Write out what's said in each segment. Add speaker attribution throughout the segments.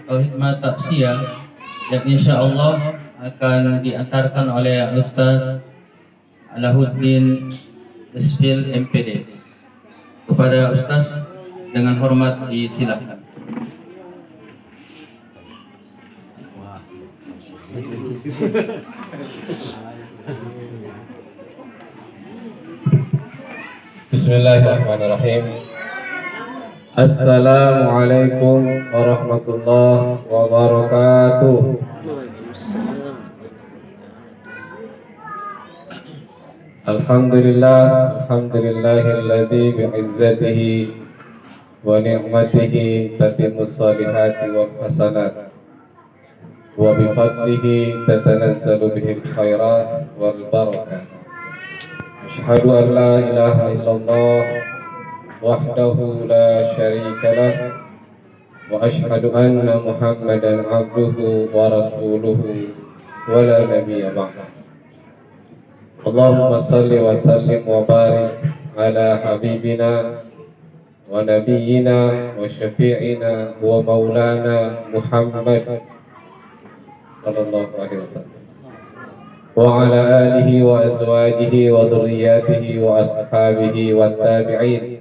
Speaker 1: atau hikmah taksiyah yang insya Allah akan diantarkan oleh Ustaz Alahuddin Isfil MPD. Kepada Ustaz dengan hormat disilakan.
Speaker 2: Bismillahirrahmanirrahim. Assalamualaikum warahmatullahi wabarakatuh. Alhamdulillahilladzi bi'izzatihi wa ni'matihi tatimmus salihati wal hasanat wa bifadlihi tatanazzalu bihil khairat wal barakah. Asyhadu an la ilaha illallah wahdahu la syarika lah wa asyhadu anna Muhammadan abduhu wa rasuluhu wa la nabiyya ba'da. Allahumma salli wa sallim wa barik ala habibina wa nabiyyina wa syafi'ina wa maulana Muhammad sallallahu alaihi wasallam wa ala alihi wa azwajihi wa dhurriyyatihi wa ashabihi wa tabi'in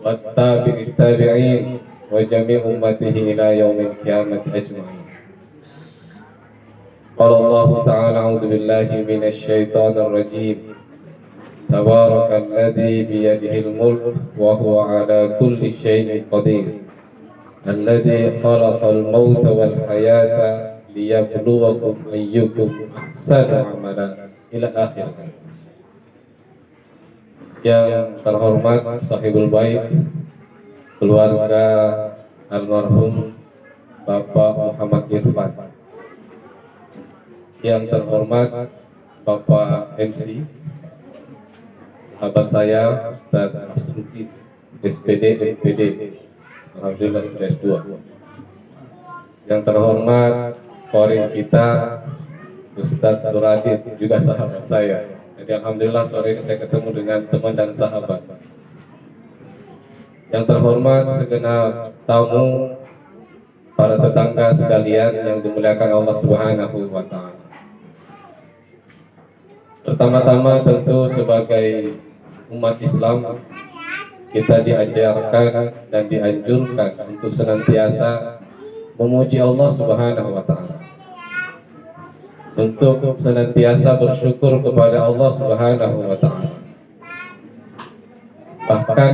Speaker 2: wa tabi'it tabi'in wa jami' ummatihi ila yaumil qiyamati ajma'in. Qala Allah ta'ala a'udzu billahi minasy syaithanir rajim. Tabarakalladzi biyadihil mulk wa huwa 'ala kulli syai'in qadir. Alladzi khalaqal mauta wal hayata liyabluwakum ayyukum ahsanu amala ila akhir. Yang terhormat sahibul bait, keluarga almarhum Bapak Muhammad Irfan, yang terhormat Bapak MC, sahabat saya Ustaz Asruddin SPD MPD, alhamdulillah sudah S2. Yang terhormat korin kita Ustaz Suradit, juga sahabat saya. Jadi alhamdulillah sore ini saya ketemu dengan teman dan sahabat. Yang terhormat segenap tamu, para tetangga sekalian yang dimuliakan Allah Subhanahu wa taala. Pertama-tama tentu sebagai umat Islam kita diajarkan dan dianjurkan untuk senantiasa memuji Allah Subhanahu wa taala, untuk senantiasa bersyukur kepada Allah Subhanahu wa taala. Bahkan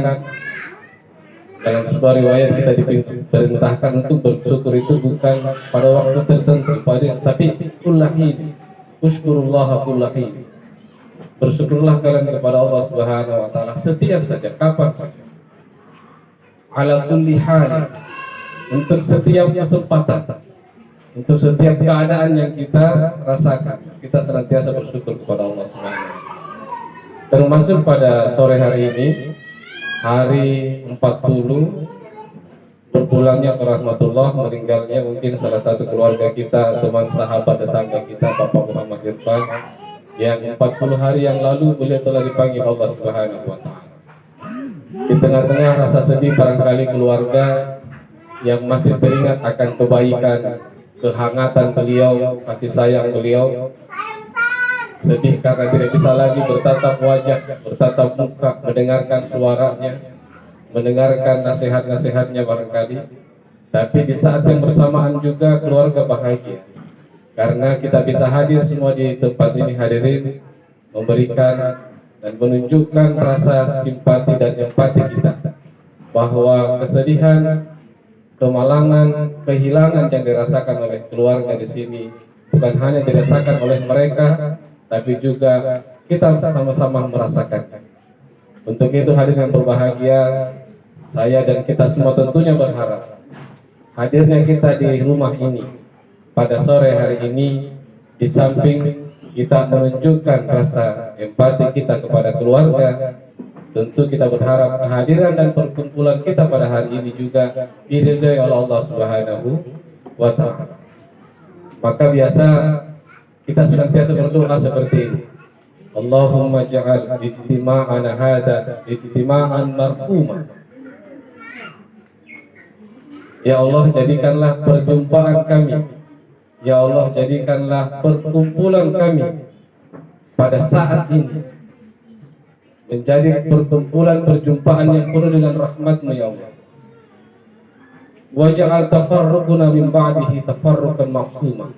Speaker 2: dalam sebuah riwayat kita diperintahkan untuk bersyukur itu bukan pada waktu tertentu, tapi kullahin, usykurullaha kullahin. Bersyukurlah kalian kepada Allah Subhanahu wa taala setiap saja, kapan saja. Ala kulli hal, untuk setiap kesempatan, untuk setiap keadaan yang kita rasakan, kita senantiasa bersyukur kepada Allah Subhanahu wa taala. Termasuk pada sore hari ini, hari 40 berpulangnya ke rahmatullah, meninggalnya mungkin salah satu keluarga kita, teman sahabat tetangga kita, Bapak Muhammad Irfan, yang 40 hari yang lalu beliau telah dipanggil Allah Subhanahu wa taala. Di tengah-tengah rasa sedih barangkali keluarga yang masih teringat akan kebaikan, kehangatan beliau, kasih sayang beliau, sedih karena tidak bisa lagi bertatap wajah, bertatap muka, mendengarkan suaranya, mendengarkan nasihat-nasihatnya barangkali. Tapi di saat yang bersamaan juga keluarga bahagia karena kita bisa hadir semua di tempat ini, hadirin, memberikan dan menunjukkan rasa simpati dan empati kita, bahwa kesedihan, kemalangan, kehilangan yang dirasakan oleh keluarga di sini bukan hanya dirasakan oleh mereka, tapi juga kita sama-sama merasakan. Untuk itu hadirin yang berbahagia, saya dan kita semua tentunya berharap hadirnya kita di rumah ini pada sore hari ini, di samping kita menunjukkan rasa empati kita kepada keluarga, tentu kita berharap kehadiran dan perkumpulan kita pada hari ini juga diridhai oleh Allah Subhanahu wa taala. Maka biasa kita senantiasa berdoa seperti ini. Allahumma ja'al ijtima'ana hadza ijtima'an marhuma Ya Allah, jadikanlah perjumpaan kami, ya Allah, jadikanlah perkumpulan kami pada saat ini menjadi perkumpulan perjumpaan yang penuh dengan rahmat-Mu ya Allah. Waj'al tafarruquna min ba'dihi tafarruqan ma'suma.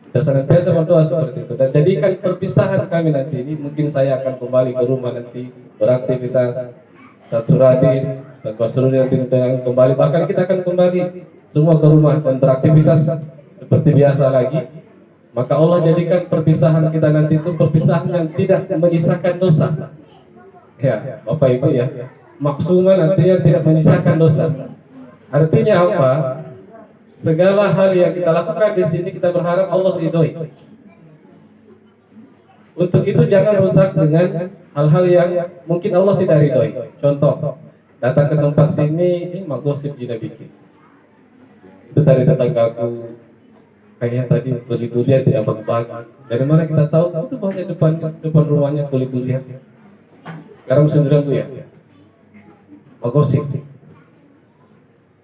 Speaker 2: Kita senantiasa berdoa seperti itu, dan jadikan perpisahan kami nanti ini, mungkin saya akan kembali ke rumah nanti beraktivitas, Ustaz Suradin dan Pak Surudi nanti dengan kembali, bahkan kita akan kembali semua ke rumah dan beraktivitas seperti biasa lagi. Maka Allah jadikan perpisahan kita nanti itu perpisahan yang tidak menyisakan dosa. Ya, Bapak Ibu ya, maksuman artinya tidak menyisakan dosa. Artinya apa? Segala hal yang kita lakukan di sini kita berharap Allah ridhoi. Untuk itu jangan rusak dengan hal-hal yang mungkin Allah tidak ridhoi. Contoh, datang ke tempat sini, mak gosip jina bikin. Itu dari tetanggaku, kayaknya tadi beli durian tidak bagi-bagi. Dari mana kita tahu? Itu banyak depan rumahnya beli durian. Sekarang musim durian Bu ya, mak gosip.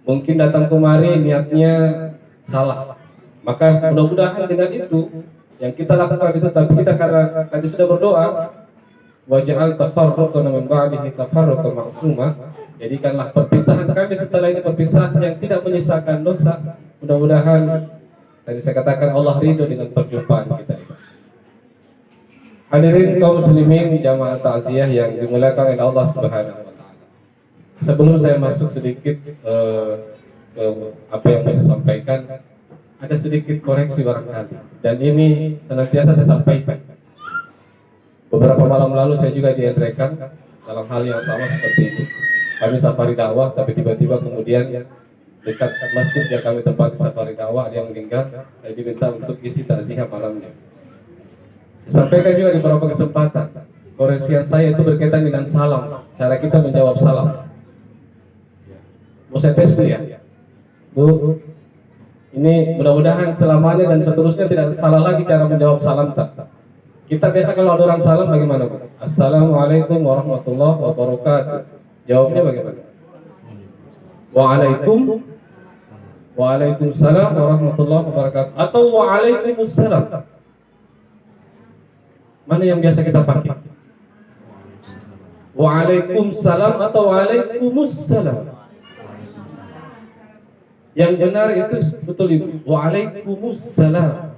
Speaker 2: Mungkin datang kemari niatnya salah. Maka mudah-mudahan dengan itu yang kita lakukan itu, tapi kita karena tadi sudah berdoa, waj'al tafarruqana min ba'dihi tafarruqan ma'suma, jadikanlah perpisahan kami setelah ini perpisahan yang tidak menyisakan dosa. Mudah-mudahan tadi saya katakan Allah ridho dengan perjumpaan kita ini. Hadirin kaum muslimin jamaah takziah yang dimuliakan oleh Allah Subhanahu wa taala. Sebelum saya masuk sedikit ke apa yang mau saya sampaikan, ada sedikit koreksi barangkali, dan ini senantiasa saya sampaikan. Beberapa malam lalu saya juga diendrekan dalam hal yang sama seperti ini. Kami safari dakwah, tapi tiba-tiba kemudian dekat masjid yang kami tempati safari dakwah ada yang meninggal. Saya diminta untuk isi takziah malamnya. Saya sampaikan juga di beberapa kesempatan, koreksian saya itu berkaitan dengan salam, cara kita menjawab salam. Mau saya tes Bu ya, Bu, ini mudah-mudahan selamanya dan seterusnya tidak salah lagi cara menjawab salam tak. Kita biasa kalau ada orang salam bagaimana Bu? Assalamualaikum warahmatullahi wabarakatuh. Jawabnya bagaimana? Waalaikumsalam warahmatullahi wabarakatuh, atau waalaikumsalam. Mana yang biasa kita pakai? Waalaikumsalam atau waalaikumsalam? Yang benar itu betul Ibu, waalaikumsalam.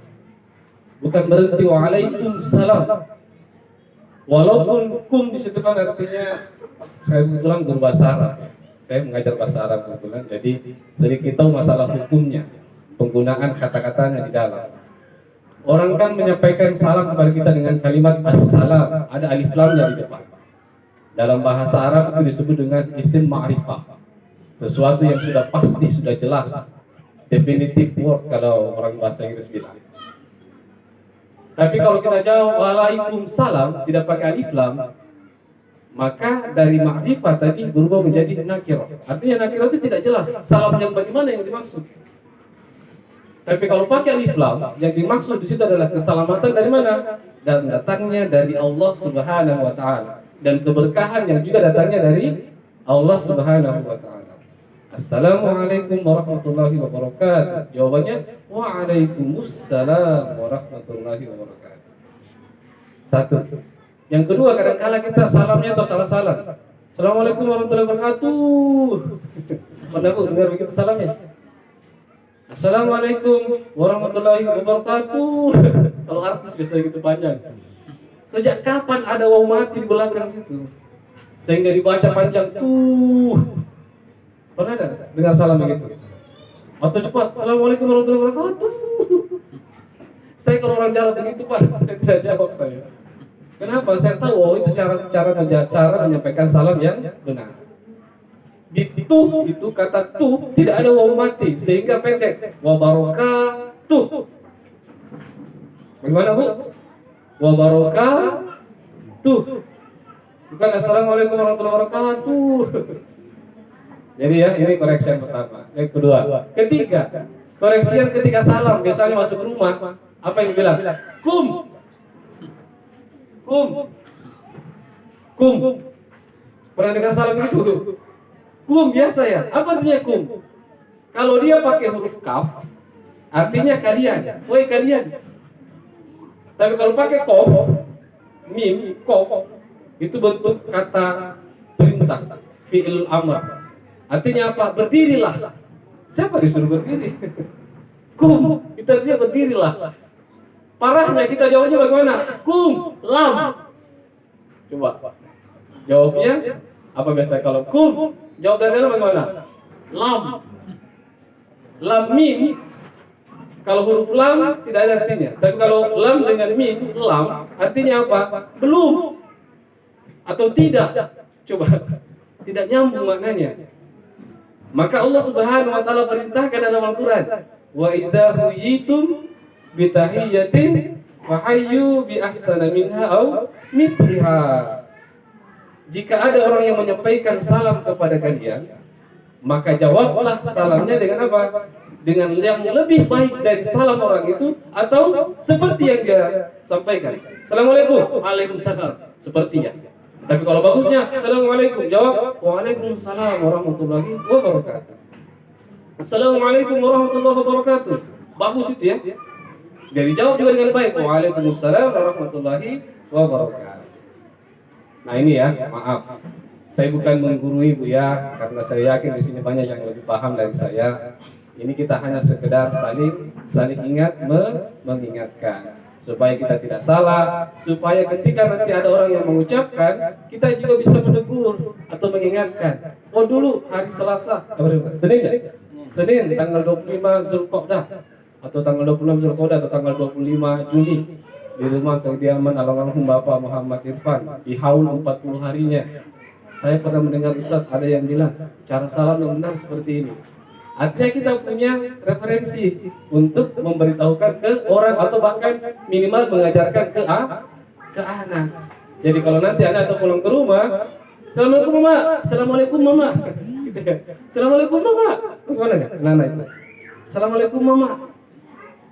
Speaker 2: Bukan berhenti waalaikumsalam. Walaupun kum di situ kan artinya, saya kebetulan guru bahasa Arab. Saya mengajar bahasa Arab kebetulan, jadi sedikit tahu masalah hukumnya, penggunaan kata-katanya di dalam. Orang kan menyampaikan salam kepada kita dengan kalimat assalam, ada alif lamnya di depan. Dalam bahasa Arab itu disebut dengan isim ma'rifah. Sesuatu yang sudah pasti, sudah jelas, definitive word kalau orang bahasa Inggris bilang. Tapi kalau kita jawab waalaikumsalam tidak pakai alif lam, maka dari ma'rifah tadi berubah menjadi nakirah. Artinya nakirah itu tidak jelas salam yang bagaimana yang dimaksud. Tapi kalau pakai alif lam, yang dimaksud di situ adalah keselamatan dari mana? Dan datangnya dari Allah Subhanahu wa taala, dan keberkahan yang juga datangnya dari Allah Subhanahu wa taala. Assalamualaikum warahmatullahi wabarakatuh. Jawabannya waalaikumsalam warahmatullahi wabarakatuh. Satu. Yang kedua, kadang-kala kita salamnya atau salah-salah. Assalamualaikum warahmatullahi wabarakatuh. Pernah Bu dengar begitu salamnya? Assalamualaikum warahmatullahi wabarakatuh. Kalau artis biasa gitu panjang. Sejak kapan ada waw mati di belakang situ? Sehingga dibaca panjang tuh. Pernah ada dengar salam begitu? Atau cepat, Assalamualaikum warahmatullahi wabarakatuh. Saya kalau orang Jawa begitu Pak, saya tidak jawab saya. Kenapa? Saya tahu itu cara menyampaikan salam yang benar. Di tuh itu kata tuh tidak ada waw mati sehingga pendek. Wabarakatuh. Bagaimana Bu? Wabarakatuh. Bukan Assalamualaikum warahmatullahi wabarakatuh. Jadi ya, ini koreksi yang pertama. Yang kedua, ketiga, koreksian ketika salam, biasanya masuk ke rumah, apa yang dibilang? Kum. Pernah dengar salam itu? Kum biasa ya. Apa artinya kum? Kalau dia pakai huruf kaf, artinya kalian, woi kalian. Tapi kalau pakai kof, mim, kof, itu bentuk kata perintah, fi'il amr. Artinya apa? Berdirilah. Siapa disuruh berdiri? Kum, itu artinya berdirilah. Parahnya kita jawabnya bagaimana? Kum, lam. Coba. Jawabnya apa biasa kalau kum? Jawab dari dalam bagaimana? Lam. Lam mim. Kalau huruf lam tidak ada artinya. Tapi kalau lam dengan mim, lam, artinya apa? Belum. Atau tidak. Coba. Tidak nyambung maknanya. Maka Allah Subhanahu wa taala perintahkan dalam Al-Qur'an, wa idza huyitum bi tahiyyatin fa hayyu bi ahsana minha aw misliha. Jika ada orang yang menyampaikan salam kepada kalian, maka jawablah salamnya dengan apa? Dengan yang lebih baik dari salam orang itu atau seperti yang dia sampaikan. Assalamualaikum. Waalaikumsalam. Sepertinya. Tapi kalau bagusnya, Assalamualaikum, jawab Waalaikumsalam warahmatullahi wabarakatuh. Assalamualaikum warahmatullahi wabarakatuh. Bagus itu ya. Jadi jawab juga dengan baik, Waalaikumsalam warahmatullahi wabarakatuh. Nah ini ya, maaf. Saya bukan menggurui Bu ya, karena saya yakin di sini banyak yang lebih paham dari saya. Ini kita hanya sekedar saling ingat, mengingatkan. Supaya kita tidak salah, supaya ketika nanti ada orang yang mengucapkan, kita juga bisa menegur atau mengingatkan. Oh dulu hari Selasa, Senin ya? Senin tanggal 25 Zulqa'dah atau tanggal 26 Zulqa'dah atau tanggal 25 Juni di rumah kediaman almarhum Bapak Muhammad Irfan di haul 40 harinya. Saya pernah mendengar Ustaz ada yang bilang cara salam yang benar seperti ini. Artinya kita punya referensi untuk memberitahukan ke orang atau bahkan minimal mengajarkan ke anak. Jadi kalau nanti anak atau pulang ke rumah, Assalamualaikum mama, Assalamualaikum mama, Assalamualaikum mama, gimana ya? Nana itu, Assalamualaikum mama,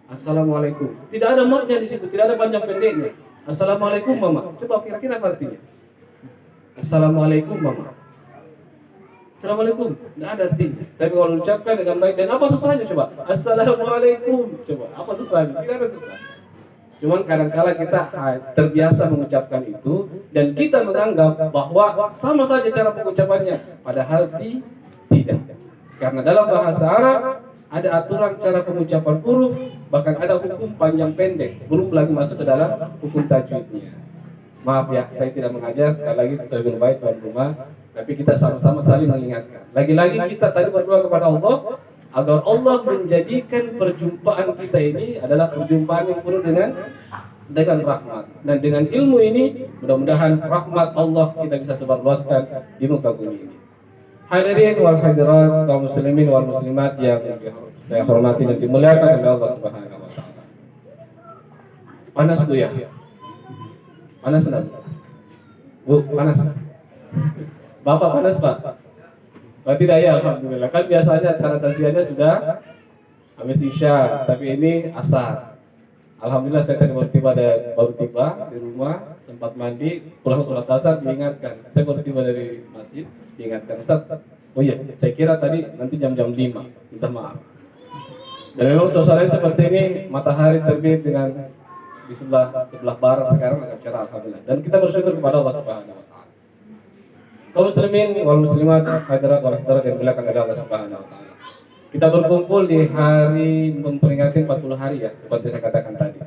Speaker 2: Assalamualaikum. Tidak ada matnya di situ, tidak ada panjang pendeknya. Assalamualaikum mama. Coba kira-kira apa artinya? Assalamualaikum mama. Assalamualaikum, tidak ada artinya. Tapi kalau ucapkan dengan baik dan apa susahnya coba? Assalamualaikum, coba apa susahnya? Tidak ada susah. Cuman kadang-kala kita terbiasa mengucapkan itu dan kita menganggap bahwa sama saja cara pengucapannya, padahal tidak. Karena dalam bahasa Arab ada aturan cara pengucapan huruf, bahkan ada hukum panjang pendek, belum lagi masuk ke dalam hukum tajwidnya. Maaf ya, saya tidak mengajar, sekali lagi sesuai dengan baik tuan rumah. Tapi kita sama-sama saling mengingatkan. Lagi-lagi kita tadi berdoa kepada Allah agar Allah menjadikan perjumpaan kita ini adalah perjumpaan yang penuh dengan rahmat. Dan dengan ilmu ini mudah-mudahan rahmat Allah kita bisa sebarluaskan di muka bumi ini. Hadirin wal hadirat, kaum muslimin wal muslimat yang saya hormati dan dimuliakan oleh Allah Subhanahu wa taala. Panas Bu ya? Panas enggak? Bu, panas. Bapak panas Pak? Oh tidak ya, alhamdulillah. Kan biasanya acara taziahnya sudah habis isya, tapi ini asar. Alhamdulillah saya tadi baru tiba di rumah, sempat mandi, pulang sholat asar diingatkan. Saya baru tiba dari masjid, diingatkan Ustaz. Oh iya, saya kira tadi nanti jam-jam 5. Minta maaf. Dan memang suasananya seperti ini, matahari terbit dengan di sebelah barat sekarang agak cerah alhamdulillah. Dan kita bersyukur kepada Allah Subhanahu wa taala. Kaum muslimin wal muslimat hadirat wal hadirat yang dimuliakan oleh Allah Subhanahu wa taala. Kita berkumpul di hari memperingati 40 hari ya, seperti saya katakan tadi.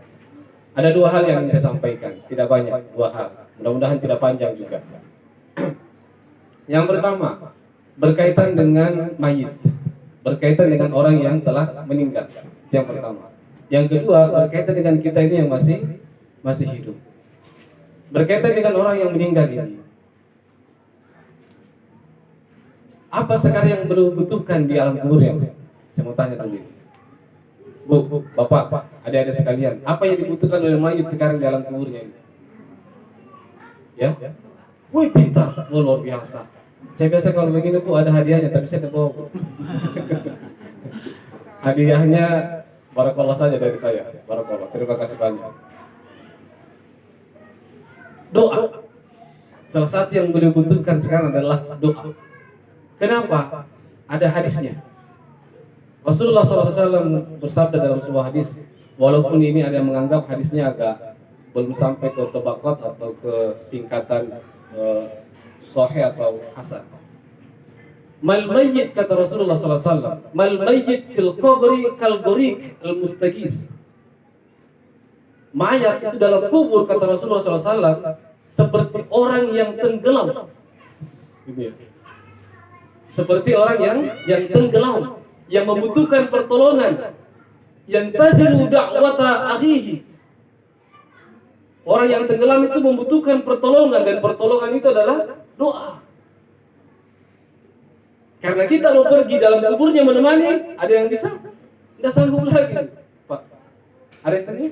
Speaker 2: Ada dua hal yang ingin saya sampaikan, tidak banyak, dua hal. Mudah-mudahan tidak panjang juga. Yang pertama, berkaitan dengan mayit. Berkaitan dengan orang yang telah meninggal. Itu yang pertama. Yang kedua, berkaitan dengan kita ini yang masih hidup. Berkaitan dengan orang yang meninggal ini. Apa sekarang yang beliau butuhkan di alam kuburnya? Saya mau tanya dulu. Bu, Bapak, adik-adik sekalian, apa yang dibutuhkan oleh mayit sekarang di alam kuburnya ini? Ya? Wih, pintar, luar biasa. Saya biasa kalau begini Bu ada hadiahnya, tapi saya tidak bawa. Hadiahnya barakallah saja dari saya. Barakallah. Terima kasih banyak. Doa. Salah satu yang beliau butuhkan sekarang adalah doa. Kenapa? Ada hadisnya. Rasulullah SAW bersabda dalam sebuah hadis, walaupun ini ada yang menganggap hadisnya agak belum sampai ke tabaqat atau ke tingkatan sahih atau hasan. Mal mayyit, kata Rasulullah SAW, mal mayyit fil qabri kal gharik al mustagis. Mayat itu dalam kubur, kata Rasulullah SAW, seperti orang yang tenggelam. Gitu ya. Seperti orang yang tenggelam, yang membutuhkan pertolongan, yang taziru da'wata akhihi. Orang yang tenggelam itu membutuhkan pertolongan, dan pertolongan itu adalah doa. Karena kita mau pergi dalam kuburnya menemani, ada yang bisa, nggak sanggup lagi, Pak. Ada istrinya?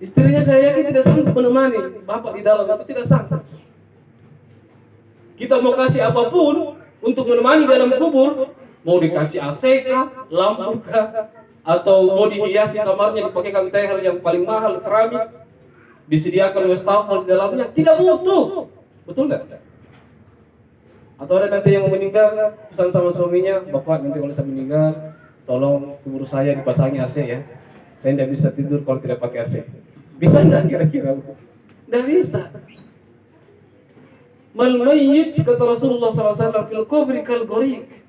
Speaker 2: Istrinya saya yakin tidak sanggup menemani bapak di dalam, itu tidak sanggup. Kita mau kasih apapun untuk menemani dalam kubur, mau dikasih AC kah, lampu kah, atau mau dihiasi kamarnya dipakaikan tehel yang paling mahal, keramik, disediakan wastafel di dalamnya, tidak butuh. Betul nggak? Atau ada nanti yang mau meninggal, pesan sama suaminya, bapak nanti kalau saya meninggal, tolong kubur saya dipasangi AC ya. Saya tidak bisa tidur kalau tidak pakai AC. Bisa nggak kira-kira? Tidak bisa. Mal mayyit, kata Rasulullah SAW, fil qabri kal gharik.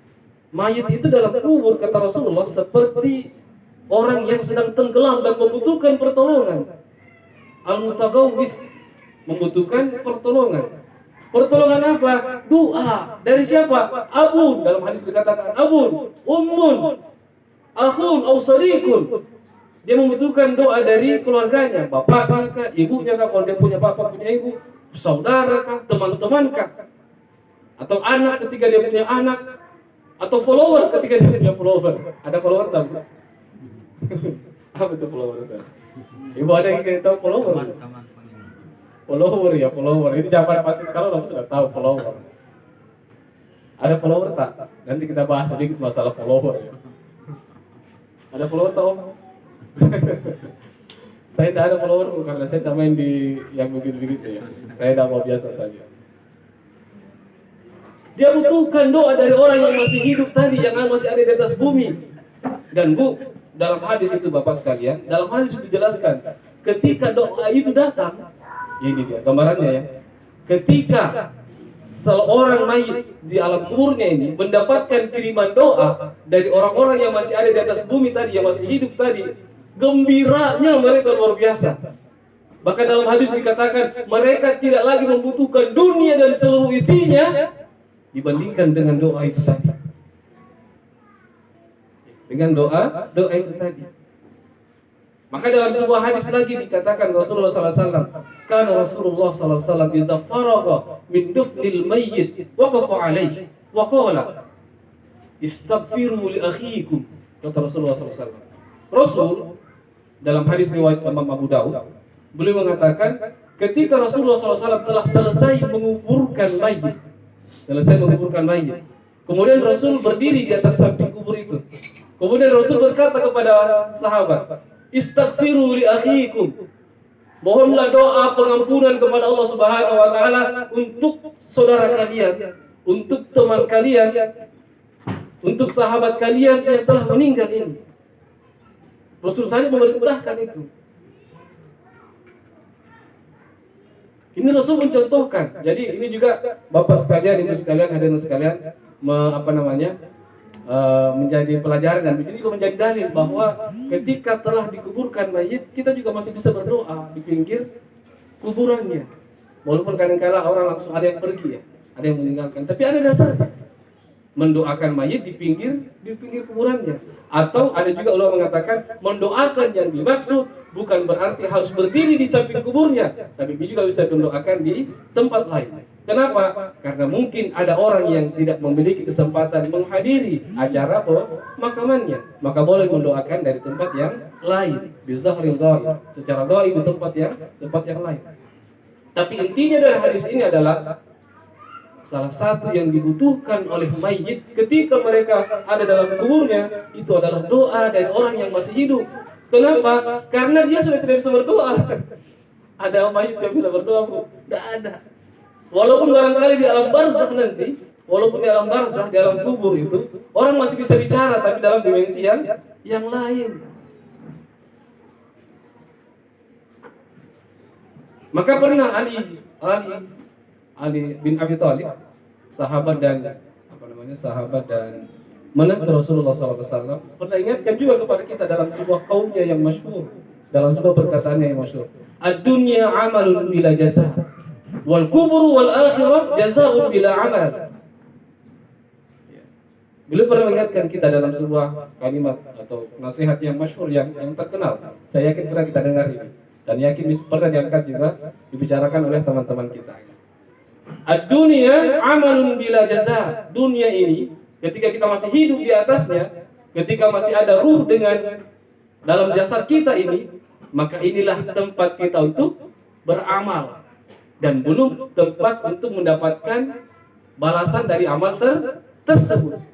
Speaker 2: Mayit itu dalam kubur, kata Rasulullah, seperti orang yang sedang tenggelam dan membutuhkan pertolongan. Al-mutagawwis, membutuhkan pertolongan. Pertolongan apa? Doa. Dari siapa? Abun. Dalam hadis dikatakan abun, ummun, akhun, aw sadiqun. Dia membutuhkan doa dari keluarganya, bapaknya kah, ibunya kah, kalau dia punya bapak, punya ibu, saudara kah, teman-teman kah, atau anak ketika dia punya anak, atau follower ketika dia punya follower. Ada follower tak? Apa itu follower itu? Ibu ada yang kita tahu follower? Follower ya, follower. Ini jawaban pasti sekarang orang sudah tahu follower. Ada follower tak? Nanti kita bahas sedikit masalah follower ya. Ada follower tak, Om? Saya tidak ada follower karena saya tidak main di yang begitu-begitu ya. Saya tidak mau, biasa saja. Dia butuhkan doa dari orang yang masih hidup tadi, yang masih ada di atas bumi. Dan Bu, dalam hadis itu Bapak sekalian, dalam hadis dijelaskan, ketika doa itu datang, ini dia gambarannya ya. Ketika seorang mayit di alam kuburnya ini mendapatkan kiriman doa dari orang-orang yang masih ada di atas bumi tadi, yang masih hidup tadi, gembiranya mereka luar biasa. Bahkan dalam hadis dikatakan mereka tidak lagi membutuhkan dunia dan seluruh isinya dibandingkan dengan doa itu tadi. Dengan doa itu tadi. Maka dalam sebuah hadis lagi dikatakan Rasulullah SAW, karena Rasulullah SAW idza faragha min dufnil mayyit waqafa alaihi wa qala istaghfiru li akhikum, kata Rasulullah SAW. Rasul dalam hadis riwayat Imam Abu Daud, beliau mengatakan ketika Rasulullah SAW telah selesai menguburkan mayit, kemudian Rasul berdiri di atas samping kubur itu. Kemudian Rasul berkata kepada sahabat, istaghfiru li akhikum, mohonlah doa pengampunan kepada Allah Subhanahu wa taala untuk saudara kalian, untuk teman kalian, untuk sahabat kalian yang telah meninggal ini. Rasul saja memerintahkan itu. Ini Rasul mencontohkan. Jadi ini juga Bapak sekalian, Ibu sekalian, hadirin sekalian, menjadi pelajaran dan ini juga menjadi dalil bahwa ketika telah dikuburkan mayit, kita juga masih bisa berdoa di pinggir kuburannya. Walaupun kadang-kala orang langsung ada yang pergi ya, ada yang meninggalkan, tapi ada dasarnya. Mendoakan mayit di pinggir kuburannya. Atau ada juga ulama mengatakan mendoakan yang dimaksud bukan berarti harus berdiri di samping kuburnya, tapi juga bisa mendoakan di tempat lain. Kenapa? Karena mungkin ada orang yang tidak memiliki kesempatan menghadiri acara pemakamannya, maka boleh mendoakan dari tempat yang lain, bizahril ghaib, secara ghaib di tempat yang lain. Tapi intinya dari hadis ini adalah salah satu yang dibutuhkan oleh mayit ketika mereka ada dalam kuburnya itu adalah doa dari orang yang masih hidup. Kenapa? Karena dia sudah tidak bisa berdoa. Ada mayit yang bisa berdoa, Bu? Tidak ada. Walaupun barangkali di alam barzakh nanti Walaupun di alam barzah, di alam kubur itu orang masih bisa bicara, tapi dalam dimensi yang lain. Maka pernah Ali bin Abi Thalib, sahabat dan menantu Rasulullah SAW, pernah ingatkan juga kepada kita dalam sebuah kaumnya yang masyhur, dalam sebuah perkataannya yang masyhur. Ad-dunya amalun bila jazaa, wal kubur wal akhirah jazaa'un bila amal. Beliau pernah mengingatkan kita dalam sebuah kalimat atau nasihat yang masyhur yang terkenal. Saya yakin pernah kita dengar ini dan yakin pernah diangkat juga dibicarakan oleh teman-teman kita. Ad-dunya amalun bila jazaa. Dunia ini ketika kita masih hidup di atasnya, ketika masih ada ruh dengan dalam jasad kita ini, maka inilah tempat kita untuk beramal dan belum tempat untuk mendapatkan balasan dari amal tersebut.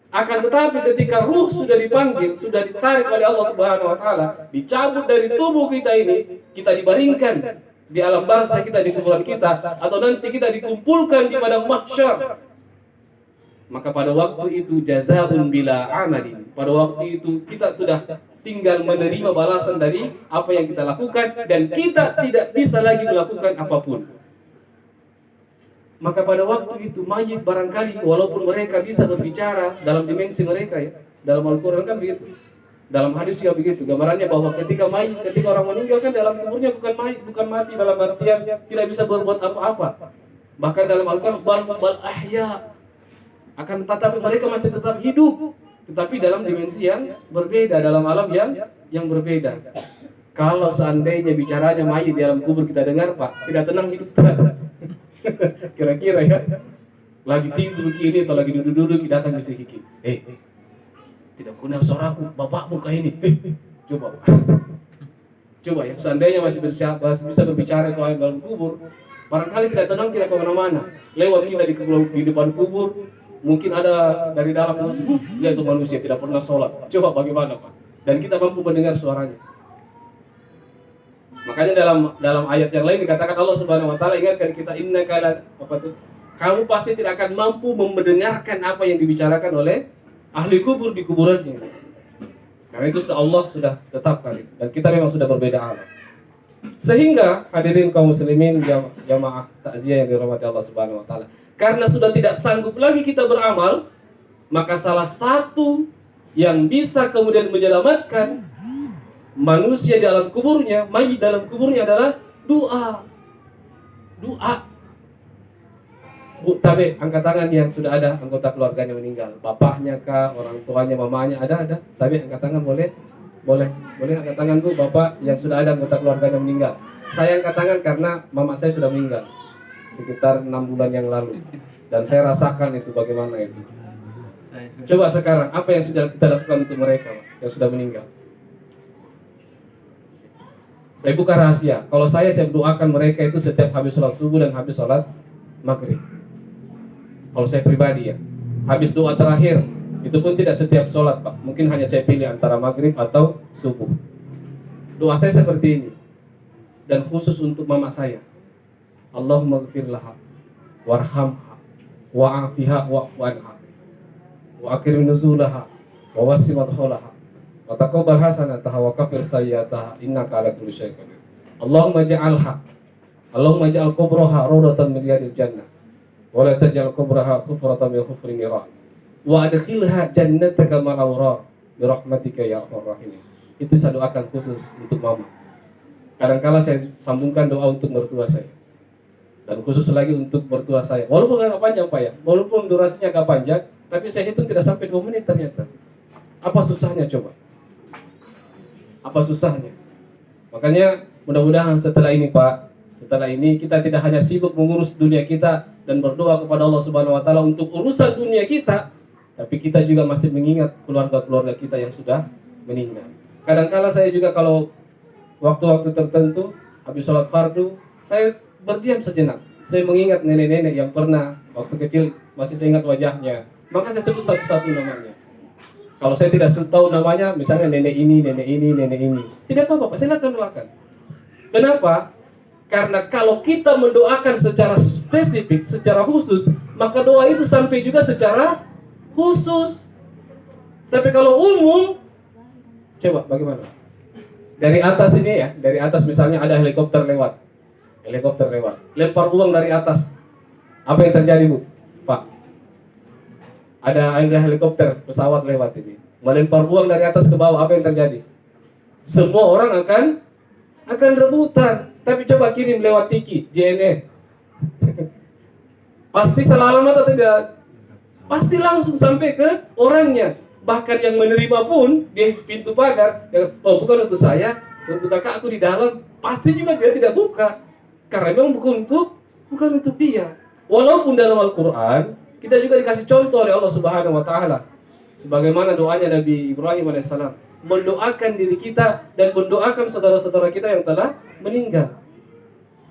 Speaker 2: Akan tetapi ketika ruh sudah dipanggil, sudah ditarik oleh Allah Subhanahu wa taala, dicabut dari tubuh kita ini, kita dibaringkan di alam barzah, kita di kuburan kita, atau nanti kita dikumpulkan di padang mahsyar. Maka pada waktu itu jazaa'un bila amalin. Pada waktu itu kita sudah tinggal menerima balasan dari apa yang kita lakukan dan kita tidak bisa lagi melakukan apapun. Maka pada waktu itu mayit barangkali walaupun mereka bisa berbicara dalam dimensi mereka ya. Dalam Al-Qur'an kan begitu. Dalam hadis juga begitu. Gambarannya bahwa ketika orang meninggal kan dalam kuburnya bukan mati dalam artian tidak bisa berbuat apa-apa. Bahkan dalam Al-Qur'an bal ahya. Akan tetapi mereka masih tetap hidup, tetapi dalam dimensi yang berbeda, dalam alam yang berbeda. Kalau seandainya bicaranya mayit di dalam kubur kita dengar, Pak, tidak tenang hidup kita. Kira-kira ya, lagi tidur begini atau lagi duduk-duduk kita datang bisik-bisik. Tidak kenal suaraku, bapakmu kah ini? Coba ya, seandainya masih bisa berbicara itu dalam kubur, barangkali tidak tenang, tidak kemana-mana. Lewat kita di depan kubur, mungkin ada dari dalam dia itu manusia tidak pernah sholat. Coba bagaimana Pak? Dan kita mampu mendengar suaranya. Makanya dalam ayat yang lain dikatakan Allah Subhanahu wa taala ingatkan kita kamu pasti tidak akan mampu mendengarkan apa yang dibicarakan oleh ahli kubur di kuburannya. Karena itu Allah sudah tetapkan dan kita memang sudah berbeda alam. Sehingga hadirin kaum muslimin jamaah takziah yang dirahmati Allah Subhanahu wa taala, karena sudah tidak sanggup lagi kita beramal, maka salah satu yang bisa kemudian menyelamatkan manusia dalam kuburnya, mayit dalam kuburnya adalah doa. Bu, tabe, angkat tangan yang sudah ada anggota keluarganya meninggal. Bapaknya kah, orang tuanya, mamanya, ada. Tabe, angkat tangan boleh angkat tangan Bu, bapak yang sudah ada anggota keluarganya meninggal. Saya angkat tangan karena mama saya sudah meninggal sekitar 6 bulan yang lalu. Dan saya rasakan itu bagaimana itu. Coba sekarang, apa yang sudah kita lakukan untuk mereka yang sudah meninggal? Saya buka rahasia. Kalau saya doakan mereka itu setiap habis sholat subuh dan habis sholat maghrib. Kalau saya pribadi ya, habis doa terakhir, itu pun tidak setiap sholat Pak. Mungkin hanya saya pilih antara maghrib atau subuh. Doa saya seperti ini. Dan khusus untuk mama saya. Allahumma ghfir laha warhamha wa'afiha wa'fu anha wa akrim nuzulaha wa wasi madkhalaha wa taqabbal hasanataha wa kafir sayyi'ataha innaka ala kulli syai'in qadir. Allahumma ja'al qubraha rawdatan min riyadil jannah wa la taj'al qubraha hufratan min hufri niran wa adkhilha jannataka ma'al awrar bi rahmatika ya arhamar rahimin. Itu saya doakan khusus untuk mama. Kadang-kala saya sambungkan doa untuk mertua saya. Dan khusus lagi untuk mertua saya. Walaupun agak panjang Pak ya, walaupun durasinya agak panjang, tapi saya hitung tidak sampai 2 menit ternyata. Apa susahnya coba? Apa susahnya? Makanya mudah-mudahan setelah ini Pak, setelah ini kita tidak hanya sibuk mengurus dunia kita dan berdoa kepada Allah Subhanahu wa taala untuk urusan dunia kita, tapi kita juga masih mengingat keluarga-keluarga kita yang sudah meninggal. Kadang-kala saya juga kalau waktu-waktu tertentu habis sholat fardu, saya berdiam sejenak. Saya mengingat nenek-nenek yang pernah waktu kecil masih saya ingat wajahnya. Maka saya sebut satu-satu namanya. Kalau saya tidak tahu namanya, misalnya nenek ini. Tidak apa-apa, saya akan doakan. Kenapa? Karena kalau kita mendoakan secara spesifik, secara khusus, maka doa itu sampai juga secara khusus. Tapi kalau umum, coba bagaimana? Dari atas ini ya, dari atas misalnya ada helikopter lewat, lempar uang dari atas. Apa yang terjadi, Bu? Pak, ada helikopter, pesawat lewat ini, melempar uang dari atas ke bawah, apa yang terjadi? Semua orang akan rebutan. Tapi coba kirim lewat Tiki, JNE. Pasti salah alamat atau tidak? Pasti langsung sampai ke orangnya. Bahkan yang menerima pun di pintu pagar, oh bukan untuk saya, untuk kakak aku di dalam, pasti juga dia tidak buka. Karena memang bukan untuk dia. Walaupun dalam Al-Quran kita juga dikasih contoh oleh Allah Subhanahu Wa Taala, sebagaimana doanya Nabi Ibrahim alaihissalam, mendoakan diri kita dan mendoakan saudara-saudara kita yang telah meninggal.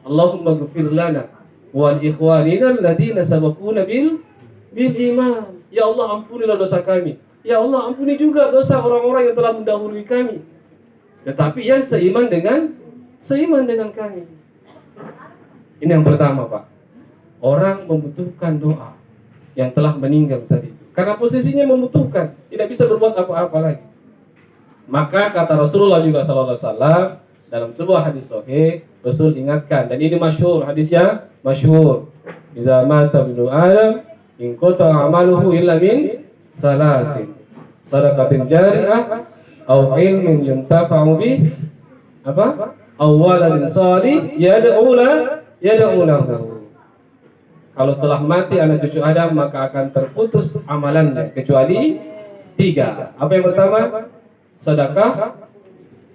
Speaker 2: Allahumma ghfir lana wal ikhwanina alladziina sabaquna bil iman. Ya Allah, ampunilah dosa kami. Ya Allah, ampuni juga dosa orang-orang yang telah mendahului kami, tetapi yang seiman dengan kami. Ini yang pertama, Pak. Orang membutuhkan doa yang telah meninggal tadi, karena posisinya membutuhkan, tidak bisa berbuat apa-apa lagi. Maka kata Rasulullah juga sallallahu alaihi wasallam dalam sebuah hadis sahih, Rasul ingatkan, dan ini masyhur, hadisnya masyhur. Iza mata ibnu Adam in qata amaluhu illa min salasin, sadaqatin jariyah aw ilmin yuntafa'u bih, apa? Aw waladin shalih yad'u lahu. Kalau telah mati anak cucu Adam, maka akan terputus amalannya kecuali 3. Apa yang pertama? Sedekah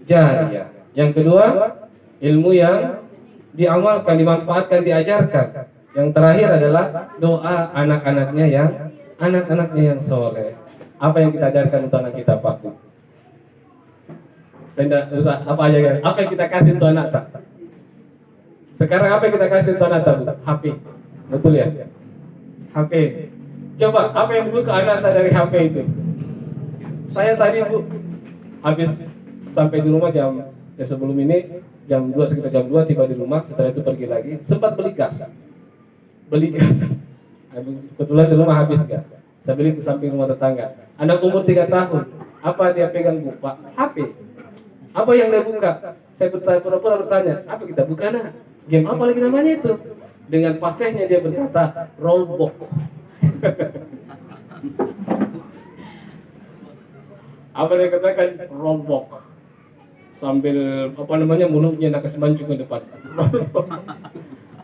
Speaker 2: jariyah. Yang kedua, ilmu yang diamalkan, dimanfaatkan, diajarkan. Yang terakhir adalah doa anak-anaknya yang soleh. Apa yang kita ajarkan untuk anak kita, Pak? Saya tidak usah apa aja kan? Apa yang kita kasih untuk anak tak? Sekarang apa yang kita kasih untuk anak tak, Bu? HP. Betul ya? HP. Coba apa yang dulu ke anak dari HP itu? Saya tadi, Bu, habis sampai di rumah sebelum ini jam 2, sekitar jam 2 tiba di rumah. Setelah itu pergi lagi, sempat beli gas. Kebetulan di rumah habis gas. Saya beli di samping rumah tetangga. Anak umur 3 tahun. Apa dia pegang, Bu? Pak, HP. Apa yang dia buka? Saya pura-pura bertanya, apa kita buka, nak? Game apa lagi namanya itu? Dengan pasehnya dia berkata, Roblox. Apa dia katakan? Roblox. Sambil mulutnya nak kasih mancung ke depan.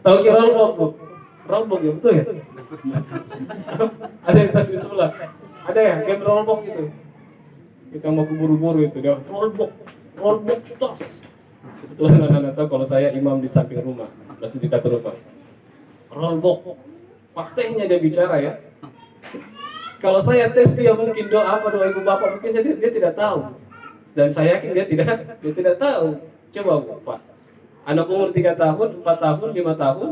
Speaker 2: Tahu kira Roblox, Bu? Roblox ya, betul ya? Ada yang tahu di sebelah? Ada ya, game Roblox itu. Kita mau keburu-buru itu dia. Roblox tas. Kebetulan anak-anak tahu kalau saya imam di samping rumah, masih dekat rumah. Roblox, pasehnya dia bicara ya. Kalau saya tes dia mungkin doa ibu bapak, mungkin dia tidak tahu. Dan saya yakin dia tidak tahu. Coba, Pak. Anak umur 3 tahun, 4 tahun, 5 tahun,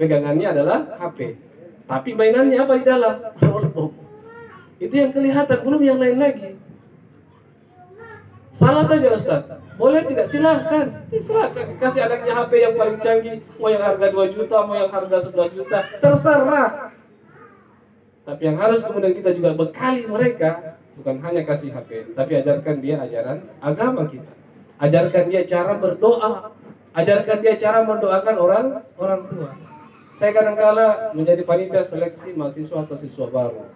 Speaker 2: pegangannya adalah HP. Tapi mainannya apa di dalam? Roblox. Itu yang kelihatan, belum yang lain lagi. Salah tadi Ustaz. Boleh tidak? Silahkan. Kasih anaknya HP yang paling canggih, mau yang harga 2 juta, mau yang harga 11 juta, terserah. Tapi yang harus kemudian kita juga bekali mereka, bukan hanya kasih HP, tapi ajarkan dia ajaran agama kita. Ajarkan dia cara berdoa, ajarkan dia cara mendoakan orang tua. Saya kadang-kala menjadi panitia seleksi mahasiswa atau siswa baru.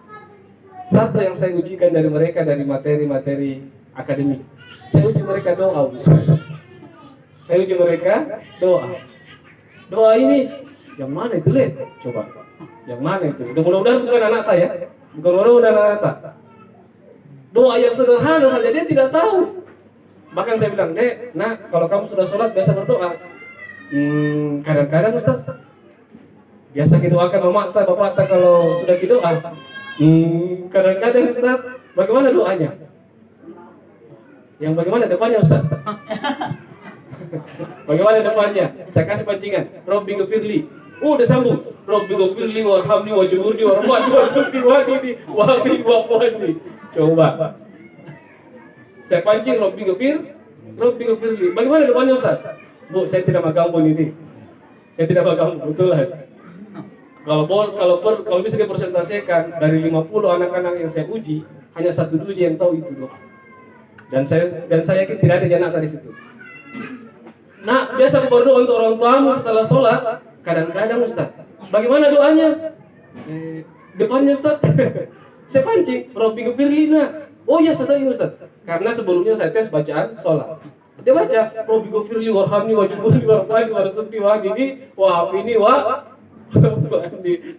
Speaker 2: Satu yang saya ujikan dari mereka dari materi-materi akademik, saya uji mereka doa. Doa ini yang mana itu, lihat? Coba. Yang mana itu? Mudah-mudahan bukan anak tak ya. Bukan mudah-mudahan anak tak. Doa yang sederhana saja dia tidak tahu. Bahkan saya bilang, Dek, nak, kalau kamu sudah sholat biasa berdoa. Kadang-kadang Ustaz, biasa kita doakan mama tak, bapak tak kalau sudah kita doa. Kadang-kadang Ustaz, bagaimana doanya? Yang bagaimana depannya Ustaz? Bagaimana depannya? Saya kasih pancingan. Robbi ghafirli. Udah sambung. Robbi ghafirli warhamni wajburni warhamni warzuqni wahdini wahfini wa'afini. Coba. Saya pancing Robbi ghafirli. Bagaimana depannya Ustaz? Bu, saya tidak magang pun ini.
Speaker 3: tidak bakal kebetulan. Kalau bisa dipresentasikan dari 50 anak-anak yang saya uji, hanya 1 uji yang tahu itu doa. Dan saya yakin tidak ada anak di situ. Nah, biasa aku berdoa untuk orang tuamu setelah sholat. Kadang-kadang Ustaz, bagaimana doanya? Depannya Ustaz, saya pancing, Robbi Gufirlina. Oh iya, saya tahu Ustaz. Karena sebelumnya saya tes bacaan sholat. Dia baca, Robbi Gufirli warhamni wajibuni warfani warzuqni wahdini wahafini wa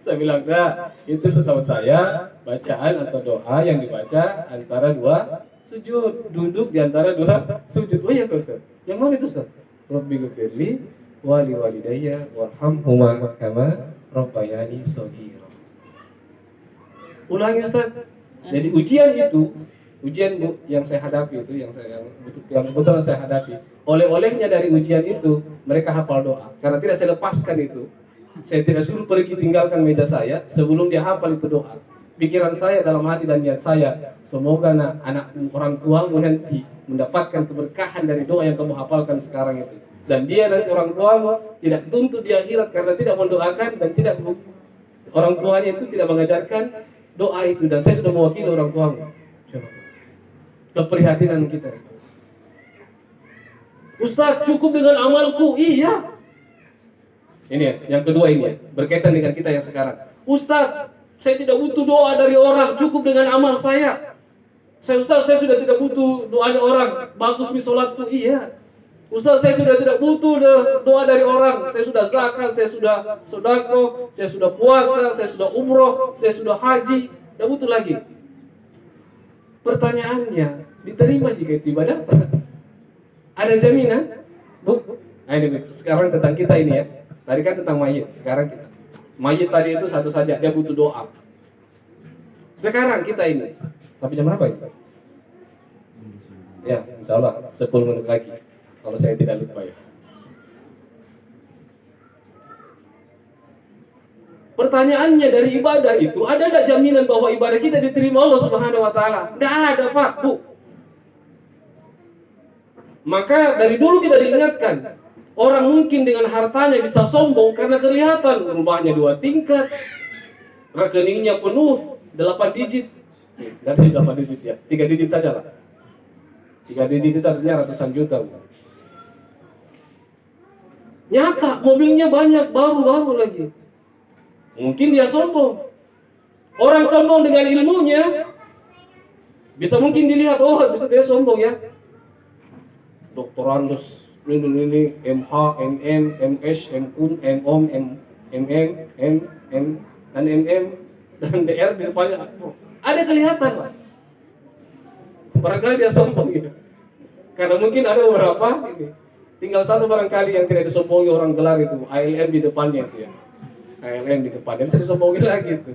Speaker 3: saya bilang, nah, itu setahu saya bacaan atau doa yang dibaca antara 2 sujud, duduk di antara 2 sujud. Oh iya Ustaz. Yang mana itu Ustaz? Rabbi ghfirli wa li walidayya warhamhuma kama rabbayani shaghira. Ulangi Ustaz. Jadi ujian yang saya hadapi itu, yang betul saya hadapi. Oleh-olehnya dari ujian itu, mereka hafal doa. Karena tidak saya lepaskan itu. Saya tidak suruh pergi tinggalkan meja saya sebelum dia hafal itu doa. Pikiran saya dalam hati dan niat saya, semoga anak orang tuamu nanti mendapatkan keberkahan dari doa yang kamu hafalkan sekarang itu. Dan dia nanti orang tuamu tidak tuntut di akhirat karena tidak mendoakan dan tidak orang tuanya itu tidak mengajarkan doa itu. Dan saya sudah mewakili orang tuamu. Coba. Keprihatinan kita. Ustaz, cukup dengan amalku. Iya. Ini ya, yang kedua ini ya, berkaitan dengan kita yang sekarang. Ustaz, saya tidak butuh doa dari orang, cukup dengan amal saya. Ustaz, saya sudah tidak butuh doanya orang. Bagus mi sholatku. Iya. Ustaz, saya sudah tidak butuh doa dari orang. Saya sudah zakat, saya sudah sedekah, saya sudah puasa, saya sudah umroh, saya sudah haji. Tidak butuh lagi. Pertanyaannya, diterima jika itu ibadah? Ada jaminan? Bu? Nah ini sekarang tentang kita ini ya. Tadi kan tentang mayit, sekarang kita. Mayit tadi itu satu saja, dia butuh doa. Sekarang kita ini. Tapi jam berapa itu? Ya, insya Allah 10 menit lagi. Kalau saya tidak lupa ya. Pertanyaannya dari ibadah itu, ada tidak jaminan bahwa ibadah kita diterima Allah Subhanahu wa taala? Tidak ada, Pak, Bu. Maka dari dulu kita diingatkan, orang mungkin dengan hartanya bisa sombong karena kelihatan rumahnya 2 tingkat, rekeningnya penuh 8 digit. Tidak 8 digit ya, 3 digit saja lah. 3 digit itu artinya ratusan juta. Nyata, mobilnya banyak, baru-baru lagi. Mungkin dia sombong. Orang sombong dengan ilmunya bisa mungkin dilihat, oh bisa dia sombong ya. Doktorandus, ini MH, MM, MS, MUn, MOM, MM, dan MM, dan DR di depannya. Ada kelihatan Pak. Barangkali dia sombong gitu. Karena mungkin ada beberapa ini. Tinggal satu barangkali yang tidak disombongi orang gelar itu, ALM di depannya itu ya. ALM di depannya bisa disombongin lagi itu.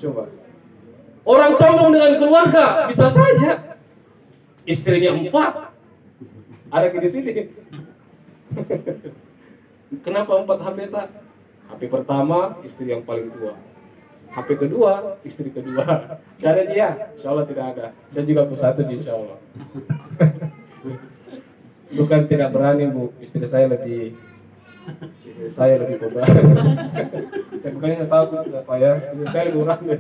Speaker 3: Coba. Orang sombong dengan keluarga bisa saja. Istrinya 4. Ada di sini. Kenapa 4 HP tak? HP pertama istri yang paling tua. HP kedua istri kedua. Tidak ada dia? Insya Allah tidak ada. Saya juga aku satu insya Allah. Bukan tidak berani Bu, istri saya lebih pemberani. Saya bukannya takut apa ya, istri saya lebih berani.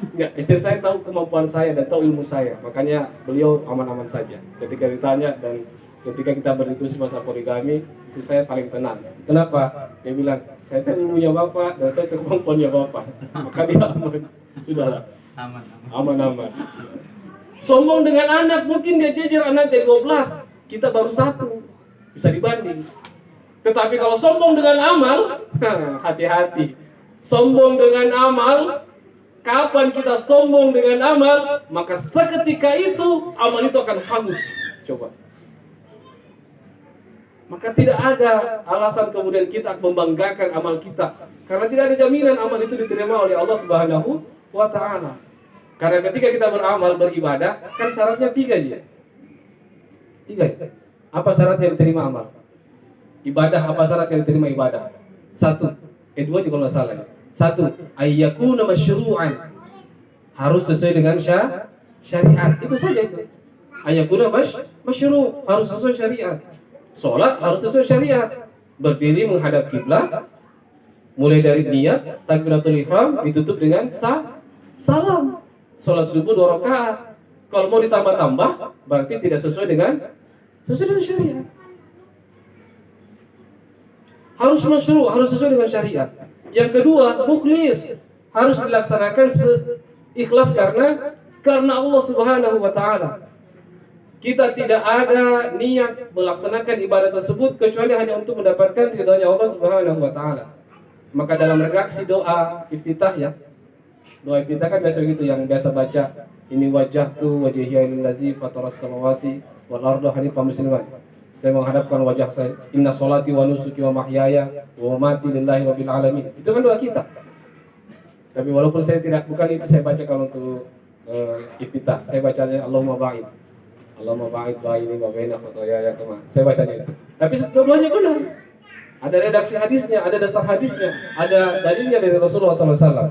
Speaker 3: Enggak, istri saya tahu kemampuan saya dan tahu ilmu saya, makanya beliau aman-aman saja. Ketika ditanya dan ketika kita berdiskusi masalah poligami, istri saya paling tenang. Kenapa? Dia bilang, saya tahu ilmunya Bapak dan saya tahu kemampuannya Bapak. Maka dia aman. Sudahlah. Aman. Sombong dengan anak, mungkin dia jejer anaknya 12, kita baru 1, bisa dibanding. Tetapi kalau sombong dengan amal, hati-hati. Sombong dengan amal, kapan kita sombong dengan amal, maka seketika itu amal itu akan hangus. Coba. Maka tidak ada alasan kemudian kita membanggakan amal kita, karena tidak ada jaminan amal itu diterima oleh Allah Subhanahu wa taala. Karena ketika kita beramal, beribadah, kan syaratnya 3 aja. 3. Apa syaratnya diterima amal? Ibadah, apa syaratnya diterima ibadah? 1. 2 juga kalau nggak salah. 1. Ayyakuna masyru'an. Harus sesuai dengan syariat. Itu saja itu. Ayyakuna masyru'. Harus sesuai syariat. Sholat harus sesuai syariat. berdiri menghadap kiblat, mulai dari niat takbiratul ihram ditutup dengan salam. Sholat subuh 2 rakaat. Kalau mau ditambah-tambah berarti tidak sesuai dengan syariat. Harus masyru', harus sesuai dengan syariat. Yang kedua, mukhlis, harus dilaksanakan ikhlas karena Allah Subhanahu wa taala. Kita tidak ada niat melaksanakan ibadah tersebut kecuali hanya untuk mendapatkan ridhonya Allah Subhanahu wa taala. Maka dalam redaksi doa iftitah ya. Doa iftitah kan biasa begitu, yang biasa baca, ini wajhtu wajhiya lillazi fataras samawati wal arda hanifan musliman. Saya menghadapkan wajah saya, inna sholati wa nusuki wa mahyaya wa mamati lillahi rabbil alamin. Itu kan doa kita. Tapi walaupun saya bukan itu saya baca kalau untuk iftitah. Saya bacanya Allahumma ba'id baini wa baina khotoyaya kama. Saya bacanya itu. Tapi dua-duanya benar. Ada redaksi hadisnya, ada dasar hadisnya, ada dalilnya dari Rasulullah SAW.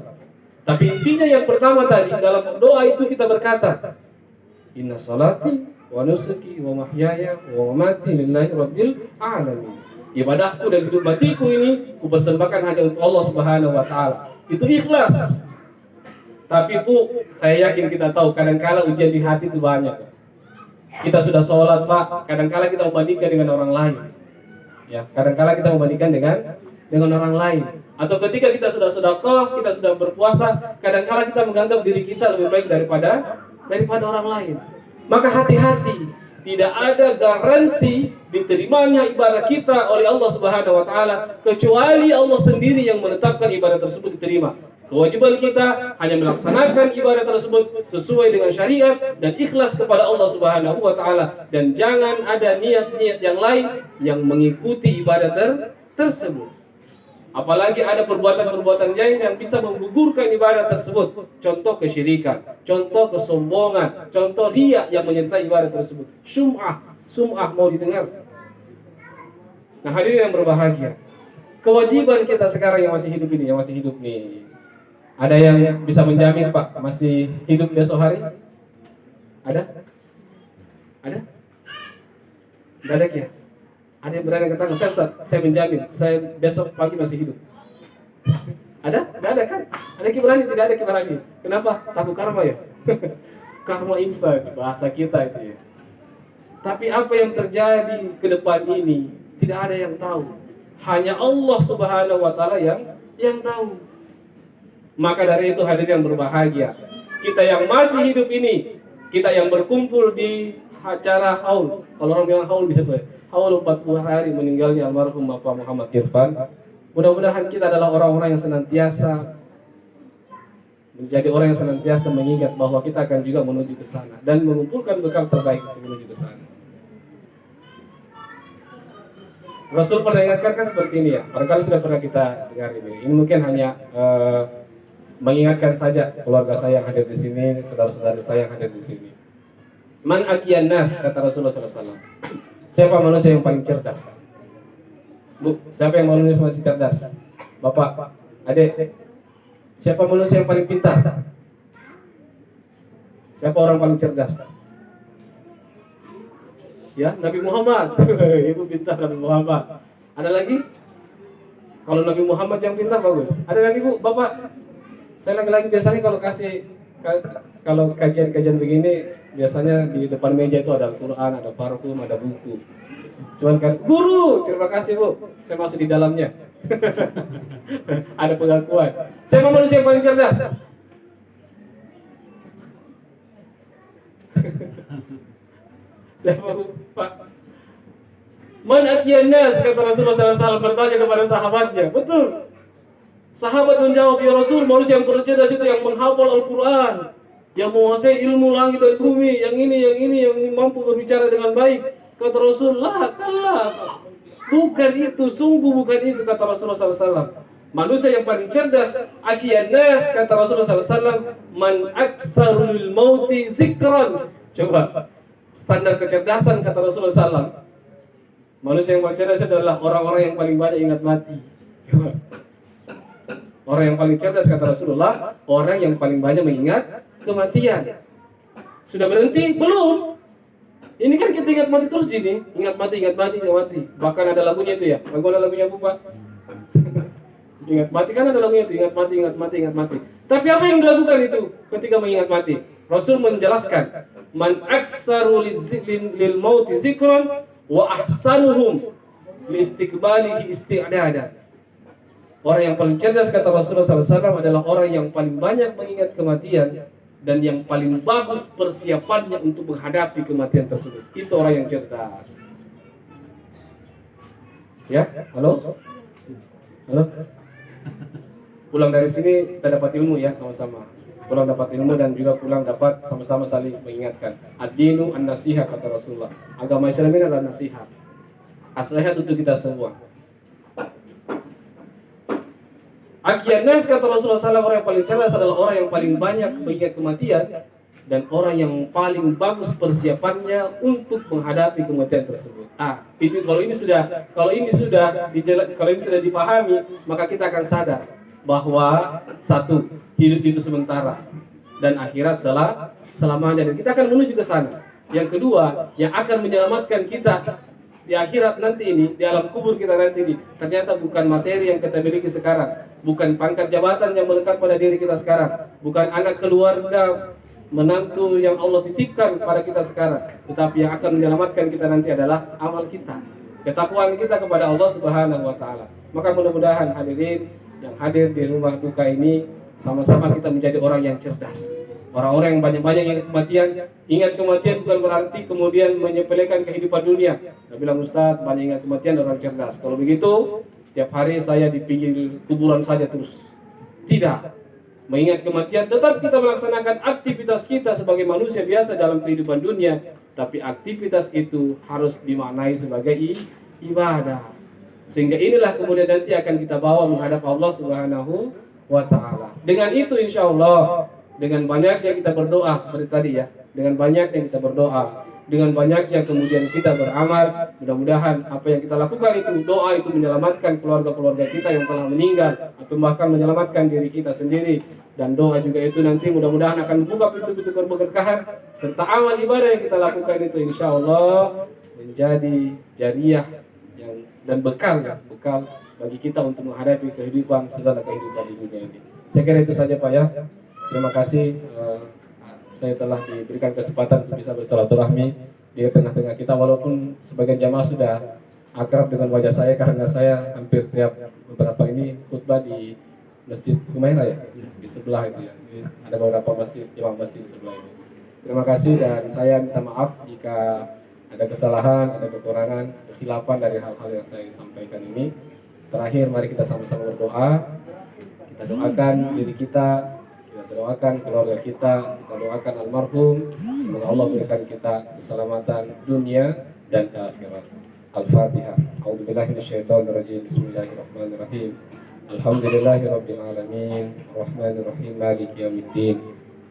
Speaker 3: Tapi intinya yang pertama tadi, dalam doa itu kita berkata, inna sholati wa nusuki wa mahyaya wa mamati lillahi rabbil alamin. Ibadahku dan hidup matiku ini kupersembahkan hanya untuk Allah Subhanahu wa taala. Itu ikhlas. Tapi saya yakin kita tahu kadang-kala ujian di hati itu banyak. Kita sudah sholat Pak, kadang-kala kita membandingkan dengan orang lain. Ya, kadang-kala kita membandingkan dengan orang lain. Atau ketika kita sudah sedekah, kita sudah berpuasa, kadang-kala kita menganggap diri kita lebih baik daripada orang lain. Maka hati-hati, tidak ada garansi diterimanya ibadah kita oleh Allah Subhanahu wa taala kecuali Allah sendiri yang menetapkan ibadah tersebut diterima. Kewajiban kita hanya melaksanakan ibadah tersebut sesuai dengan syariat dan ikhlas kepada Allah Subhanahu wa taala, dan jangan ada niat-niat yang lain yang mengikuti ibadah tersebut. Apalagi ada perbuatan-perbuatan lain yang bisa menggugurkan ibadah tersebut. Contoh kesyirikan, contoh kesombongan, contoh riya yang menyertai ibadah tersebut. Sum'ah mau didengar. Nah, hadirin yang berbahagia, kewajiban kita sekarang yang masih hidup nih. Ada yang bisa menjamin Pak masih hidup besok hari? Ada? Tidak ada ya? Ada yang berani katakan, saya menjamin, saya besok pagi masih hidup. Ada? Tidak ada kan? Ada yang berani? Tidak ada yang berani. Kenapa? Takut karma ya? Karma instan, bahasa kita itu ya. Tapi apa yang terjadi ke depan ini, tidak ada yang tahu. Hanya Allah Subhanahu wa taala yang tahu. Maka dari itu hadirin yang berbahagia, kita yang masih hidup ini, kita yang berkumpul di acara haul, kalau orang bilang haul biasa, haul 40 hari meninggalnya almarhum Bapak Muhammad Irfan. Mudah-mudahan kita adalah orang-orang yang senantiasa menjadi orang yang senantiasa mengingat bahwa kita akan juga menuju ke sana dan mengumpulkan bekal terbaik untuk menuju ke sana. Rasul pernah ingatkan kan seperti ini ya, barangkali sudah pernah kita dengar ini. Ini mungkin hanya mengingatkan saja keluarga saya yang hadir di sini, saudara-saudara saya yang hadir di sini. Man akiyan nas, kata Rasulullah SAW. Siapa manusia yang paling cerdas? Bu, siapa yang manusia masih cerdas? Bapak, adik, siapa manusia yang paling pintar? Siapa orang paling cerdas? Ya, Nabi Muhammad. Ibu pintar Nabi Muhammad. Ada lagi? Kalau Nabi Muhammad yang pintar bagus. Ada lagi Bu, Bapak? Saya lagi biasanya kalau kajian-kajian begini biasanya di depan meja itu ada Al-Quran, ada parfum, ada buku. Cuman kan, guru, terima kasih Bu, saya masuk di dalamnya. Ada pengakuan. Saya manusia yang paling cerdas. Siapa Bu? Pak? Man akiyan nas, kata Rasulullah SAW bertanya kepada sahabatnya. Betul. Sahabat menjawab, ya Rasul, manusia yang cerdas itu yang menghafal Al-Quran, yang menguasai ilmu langit dan bumi, yang ini, yang mampu berbicara dengan baik. Kata Rasulullah, kalah. Bukan itu, sungguh bukan itu, kata Rasulullah SAW. Manusia yang paling cerdas, akiyan nas, kata Rasulullah SAW, man aksarul mauti zikran. Coba, standar kecerdasan, kata Rasulullah SAW. Manusia yang paling cerdas adalah orang-orang yang paling banyak ingat mati. Coba. Orang yang paling cerdas, kata Rasulullah, orang yang paling banyak mengingat kematian. Sudah berhenti? Belum. Ini kan kita ingat mati terus gini, ingat mati, ingat mati, ingat mati. Bahkan ada lagunya itu ya, bagaimana lagunya Bapak? Ingat mati kan ada lagunya itu, ingat mati, ingat mati, ingat mati. Tapi apa yang dilakukan itu ketika mengingat mati? Rasul menjelaskan, man aksaru lil mauti zikron wa ahsanuhum li istiqbalihi isti'dada. Orang yang paling cerdas kata Rasulullah SAW adalah orang yang paling banyak mengingat kematian dan yang paling bagus persiapannya untuk menghadapi kematian tersebut. Itu orang yang cerdas. Ya, halo? Halo? Pulang dari sini kita dapat ilmu ya sama-sama. Pulang dapat ilmu dan juga pulang dapat sama-sama saling mengingatkan. Ad-dinu an-nasihat kata Rasulullah. Agama Islam ini adalah nasihat. Nasihat untuk kita semua. Akhirnya kata Rasulullah SAW, orang yang paling cerdas adalah orang yang paling banyak mengingat kematian dan orang yang paling bagus persiapannya untuk menghadapi kematian tersebut. Itu kalau ini sudah dipahami, maka kita akan sadar bahwa satu, hidup itu sementara dan akhirat selamanya, dan kita akan menuju ke sana. Yang kedua, yang akan menyelamatkan kita di akhirat nanti ini, di alam kubur kita nanti ini, ternyata bukan materi yang kita miliki sekarang, bukan pangkat jabatan yang melekat pada diri kita sekarang, bukan anak keluarga, menantu yang Allah titipkan pada kita sekarang, tetapi yang akan menyelamatkan kita nanti adalah amal kita, ketakwaan kita kepada Allah Subhanahu wa taala. Maka mudah-mudahan hadirin yang hadir di rumah duka ini, sama-sama kita menjadi orang yang cerdas. Orang-orang yang banyak-banyak ingat kematian. Ingat kematian bukan berarti kemudian menyepelekan kehidupan dunia. Saya bilang, Ustaz, banyak ingat kematian orang cerdas. Kalau begitu, tiap hari saya di pinggir kuburan saja terus. Tidak. Mengingat kematian, tetap kita melaksanakan aktivitas kita sebagai manusia biasa dalam kehidupan dunia. Tapi aktivitas itu harus dimaknai sebagai ibadah. Sehingga inilah kemudian nanti akan kita bawa menghadap Allah Subhanahu wa ta'ala. Dengan itu insya Allah, dengan banyaknya kita berdoa seperti tadi ya, dengan banyaknya kita berdoa, dengan banyaknya kemudian kita beramal, mudah-mudahan apa yang kita lakukan itu, doa itu menyelamatkan keluarga-keluarga kita yang telah meninggal, atau bahkan menyelamatkan diri kita sendiri. Dan doa juga itu nanti mudah-mudahan akan membuka pintu-pintu keberkahan, serta amal ibadah yang kita lakukan itu insya Allah menjadi jariah dan bekal bagi kita untuk menghadapi kehidupan setelah kehidupan di dunia ini. Saya kira itu saja Pak ya. Terima kasih saya telah diberikan kesempatan untuk bisa bersilaturahmi di tengah-tengah kita, walaupun sebagian jamaah sudah akrab dengan wajah saya karena saya hampir tiap beberapa ini khutbah di Masjid Humaira ya, di sebelah itu ya. Jadi ada beberapa masjid, imam masjid di sebelah ini. Terima kasih dan saya minta maaf jika ada kesalahan, ada kekurangan, kekhilafan dari hal-hal yang saya sampaikan ini. Terakhir, mari kita sama-sama berdoa. Kita doakan diri kita doakan keluarga kita doakan almarhum. Semoga Allah berikan kita keselamatan dunia dan akhirat. Al-Fatihah. A'udzubillahi minasyaitonirrajim. Bismillahirrahmanirrahim. Alhamdulillahirabbil alamin. Arrahmanirrahim. Maliki yaumiddin.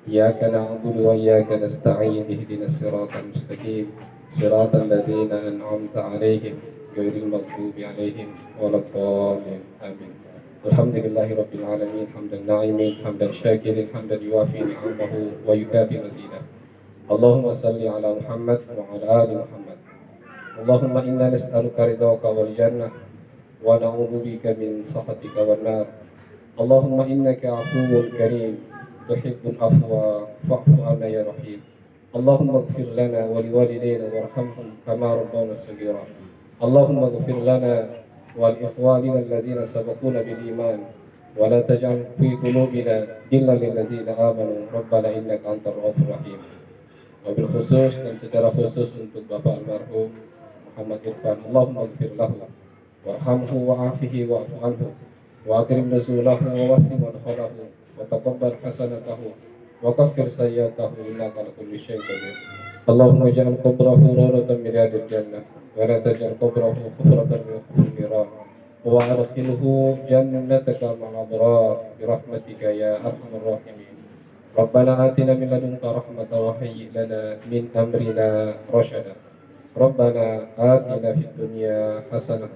Speaker 3: Iyyaka na'budu wa iyyaka nasta'in. Ihdinas siratal mustaqim. Siratal ladzina an'amta 'alaihim ghairil maghdubi 'alaihim waladdallin. Amin. Alhamdulillahirabbil alamin. Hamdan na'imin, hamdan syakirin, hamdan yuwafi ni'amahu wa yukafi mazidah. Allahumma salli ala Muhammad wa ala ali Muhammad. Allahumma inna nas'aluka ridhaka wal jannah wa na'udzu bika min sakhatika wan nar. Allahumma innaka 'afuwwun karim tuhibbul afwa fa'fu 'anna ya rahim. Allahumma ighfir lana wa liwalidayna warhamhum kama rabbawna shaghira. Allahumma ighfir lana wa li ikhwanina alladhina sabaquna bil iman wa la taj'al fi qulubina ghillan lil ladzina amanu rabbana innaka antar rahmanur rahim. Wabil khusus dan secara khusus untuk Bapak almarhum Muhammad Irfan, Allahumma ighfir lahu warhamhu wa'afihi wa'fu anhu wa akrim nuzulahu wa wasi' madkhalahu wa taqabbal hasanatahu wa kaffir sayyi'atahu innaka ala kulli syai'in qadir. Allahumma ij'al qabrahu rawdatan min riyadil jannah wa la taj'al qabrahu hufratan min hufurin niran wa adkhilhu jannataka ma'al abrar bi rahmatika ya arhamar rahimin. Rabbana atina min ladunka rahmatan wa hayyi' lana min amrina rasyada. Rabbana atina fid dunya hasanah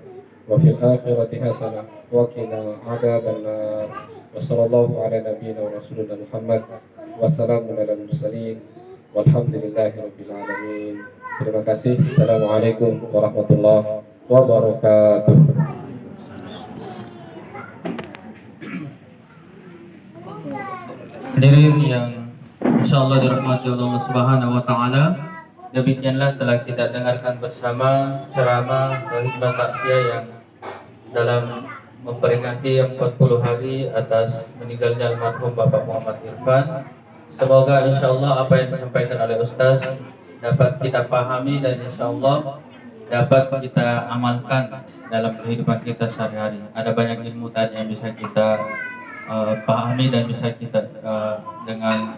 Speaker 3: wa fil akhirati hasanah wa qina adzabannar. Wa sallallahu ala nabiyyina wa rasulina Muhammad. Wassalamu ala mursalin walhamdulillahi rabbil alamin.
Speaker 2: Terima kasih. Assalamualaikum warahmatullahi wabarakatuh.
Speaker 1: Hadirin yang insyaallah dirahmati Allah Subhanahu wa taala, demikianlah telah kita dengarkan bersama ceramah khutbah taksiyah yang dalam memperingati 40 hari atas meninggalnya almarhum Bapak Muhammad Irfan. Semoga insyaallah apa yang disampaikan oleh Ustaz dapat kita pahami dan insyaallah dapat kita amalkan dalam kehidupan kita sehari-hari. Ada banyak ilmu tadi yang bisa kita pahami dan bisa kita dengan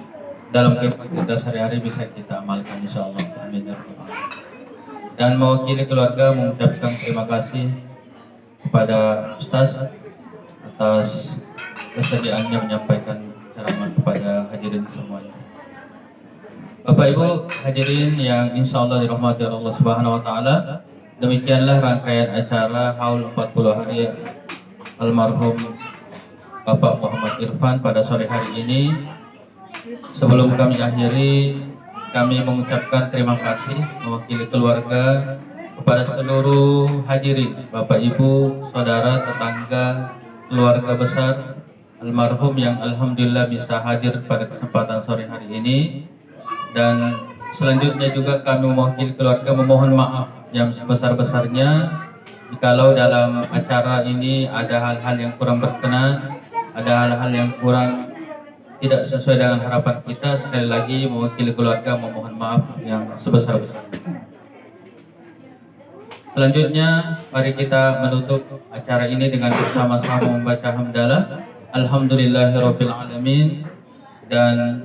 Speaker 1: dalam kehidupan kita sehari-hari bisa kita amalkan insyaallah. Amin ya rabbal alamin. Dan mewakili keluarga mengucapkan terima kasih kepada Ustaz atas kesediaannya menyampaikan ceramah kepada hadirin semuanya. Bapak Ibu hadirin yang insyaallah dirahmati Allah Subhanahu wa taala, demikianlah rangkaian acara haul 40 hari almarhum Bapak Muhammad Irfan pada sore hari ini. Sebelum kami akhiri, kami mengucapkan terima kasih mewakili keluarga kepada seluruh hadirin, Bapak Ibu, saudara, tetangga, keluarga besar almarhum yang alhamdulillah bisa hadir pada kesempatan sore hari ini. Dan selanjutnya juga kami mewakili keluarga memohon maaf yang sebesar-besarnya jikalau dalam acara ini ada hal-hal yang kurang berkenan, ada hal-hal yang kurang tidak sesuai dengan harapan kita. Sekali lagi mewakili keluarga memohon maaf yang sebesar-besarnya. Selanjutnya mari kita menutup acara ini dengan bersama-sama membaca hamdalah alhamdulillahirabbil alamin, dan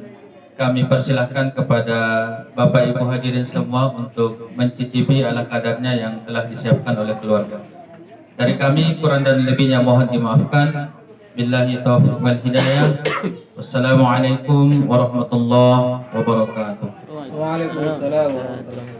Speaker 1: kami persilahkan kepada Bapak Ibu hadirin semua untuk mencicipi ala kadarnya yang telah disiapkan oleh keluarga. Dari kami kurang dan lebihnya mohon dimaafkan. Billahi taufiq wal hidayah. Wassalamualaikum warahmatullahi wabarakatuh.
Speaker 3: Waalaikumsalam warahmatullahi wabarakatuh.